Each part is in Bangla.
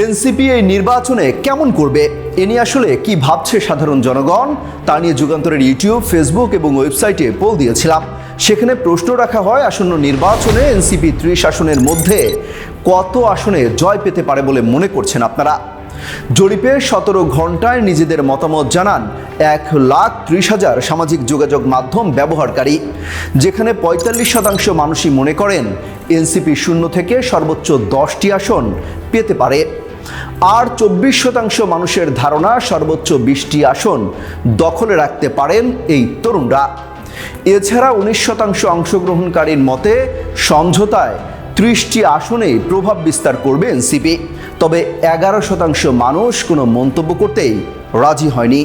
এনসিপি এই নির্বাচনে কেমন করবে এ নিয়ে আসলে কি ভাবছে সাধারণ জনগণ তা নিয়ে যুগান্তরের ইউটিউব, ফেসবুক এবং ওয়েবসাইটে পোল দিয়েছিলাম। সেখানে প্রশ্ন রাখা হয় আসন্ন নির্বাচনে এনসিপি 30 আসনের মধ্যে কত আসনে জয় পেতে পারে বলে মনে করছেন আপনারা। জরিপে 17 ঘন্টায় নিজেদের মতামত জানান 1,30,000 সামাজিক যোগাযোগ মাধ্যম ব্যবহারকারী, যেখানে 45% মানুষই মনে করেন এনসিপি 0 থেকে সর্বোচ্চ 10টি আসন পেতে পারে। আর 24% মানুষের ধারণা সর্বোচ্চ 20টি আসন দখলে রাখতে পারেন এই তরুণরা। এছাড়া 19% অংশগ্রহণকারীর মতে সমঝোতায় 30টি আসনেই প্রভাব বিস্তার করবে এনসিপি। তবে 11% মানুষ কোনো মন্তব্য করতেই রাজি হয়নি।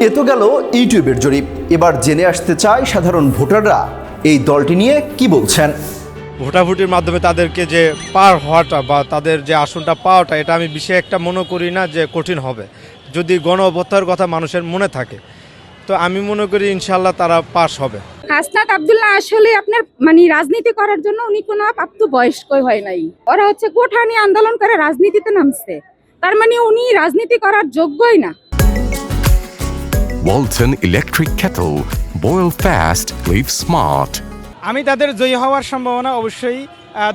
এ তো গেল ইউটিউবের জরিপ। এবার জেনে আসতে চাই সাধারণ ভোটাররা এই দলটি নিয়ে কি বলছেন। ভোটাভুটির মাধ্যমে তাদেরকে যে পার হওয়াটা বা তাদের যে আসনটা পাওয়াটা, এটা আমি বিশেষ একটা মনে করি না যে কঠিন হবে, যদি গণ অভ্যুত্থানের কথা মানুষের মনে থাকে। তো আমি মনে করি ইনশাল্লাহ তারা পাস হবে। হাসনাত আব্দুল্লাহ আসলে আপনার রাজনীতি করার জন্য উনি কোনো প্রাপ্ত বয়স্কই হয় নাই। ওরা হচ্ছে কোঠা নিয়ে আন্দোলন করে রাজনীতিতে নামছে, তার উনি রাজনীতি করার যোগ্যই না। Walton Electric Kettle. Boil fast, live smart. আমি তাদের জয়ী হওয়ার সম্ভাবনা অবশ্যই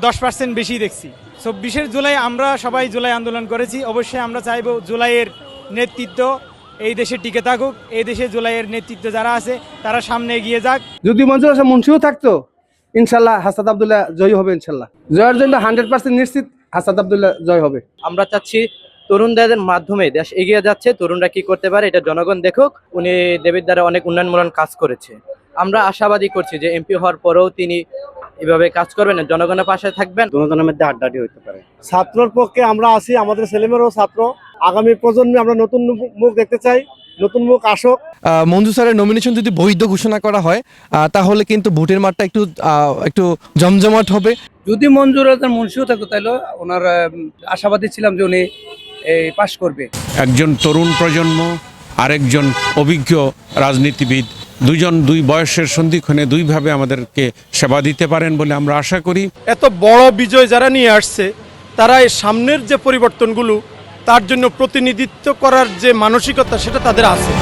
10% বেশি দেখছি। 24 জুলাই আমরা সবাই জুলাই আন্দোলন করেছি। অবশ্যই আমরা চাইব জুলাইয়ের নেতৃত্ব এই দেশে টিকে থাকুক, এই দেশে জুলাইয়ের নেতৃত্ব যারা আছে তারা সামনে এগিয়ে যাক। যদি মঞ্জুর হাসান মুন্সিও থাকতো ইনশাল্লাহ হাসনাত আব্দুল্লাহ জয়ী হবে। ইনশাল্লাহ জয়ের জন্য 100% নিশ্চিত হাসনাত আব্দুল্লাহ জয় হবে। আমরা চাচ্ছি তরুণদের মাধ্যমে দেশ এগিয়ে যাচ্ছে, তরুণরা কি করতে পারে এটা জনগণ দেখুক। উনি দেবের দ্বারা অনেক উন্নয়নমূলক কাজ করেছে। আমরা আশাবাদী করছি যে এমপি হওয়ার পরেও তিনি এভাবে কাজ করবেন, জনগণের পাশে থাকবেন। জনগণের মধ্যে আড্ডাডি হতে পারে। ছাত্রর পক্ষে আমরা আছি, আমাদের ছেলেমেয়েরাও ছাত্র। আগামী প্রজন্মে আমরা নতুন মুখ দেখতে চাই, নতুন মুখ আসুক। মঞ্জু স্যারের নমিনেশন যদি বৈধ ঘোষণা করা হয় তাহলে কিন্তু ভোটের মাঠটা একটু জমজমাট হবে। যদি মঞ্জুর হাসান মুন্সিও থাকতো তাহলে ওনার আশাবাদী ছিলাম যে উনি পাশ করবে। একজন তরুণ প্রজন্ম, আরেকজন অভিজ্ঞ রাজনীতিবিদ, দুই বয়সের সন্ধিক্ষণে দুইভাবে আমাদেরকে সেবা দিতে পারেন বলে আমরা আশা করি। এত বড় বিজয় যারা নিয়ে আসছে, তারা এই সামনের যে পরিবর্তনগুলো তার জন্য প্রতিনিধিত্ব করার যে মানসিকতা সেটা তাদের আছে।